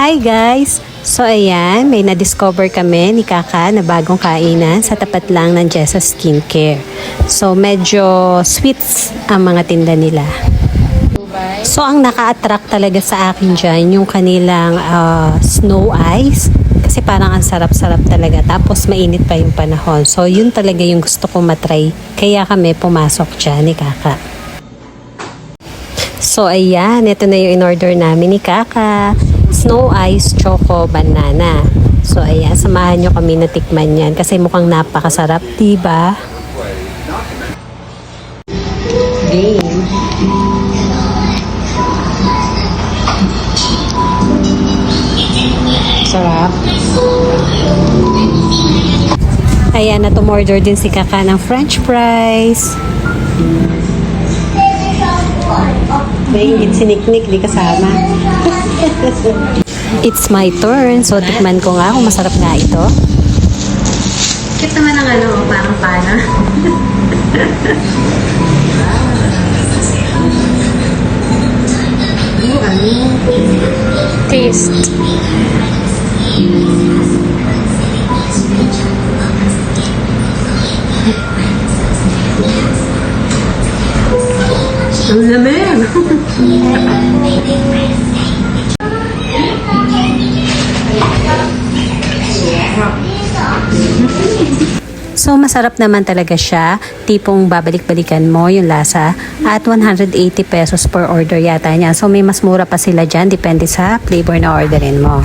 Hi guys! So ayan, may na-discover kami ni Kaka na bagong kainan sa tapat lang ng Jessa Skincare. So medyo sweets ang mga tinda nila. So ang naka-attract talaga sa akin dyan yung kanilang snow ice. Kasi parang ang sarap-sarap talaga. Tapos mainit pa yung panahon. So yun talaga yung gusto ko matry. Kaya kami pumasok dyan ni Kaka. So ayan, ito na yung in-order namin ni Kaka. Snow Ice Choco Banana. So ayan, samahan nyo kami na tikman yan kasi mukhang napakasarap, diba? Game. Sarap. Ayan, na-order din si Kaka ng French fries. May siniknik, di kasama. It's my turn. So, tikman ko nga kung masarap nga ito. Cute naman ang parang pana. Taste. Ang lamig! So, masarap naman talaga siya. Tipong babalik-balikan mo yung lasa. At 180 pesos per order yata niya. So, may mas mura pa sila dyan. Depende sa flavor na orderin mo.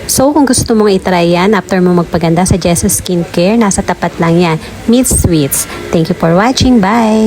So, kung gusto mong itry yan, after mo magpaganda sa Jessa Skincare, nasa tapat lang yan. Meet Sweets. Thank you for watching. Bye!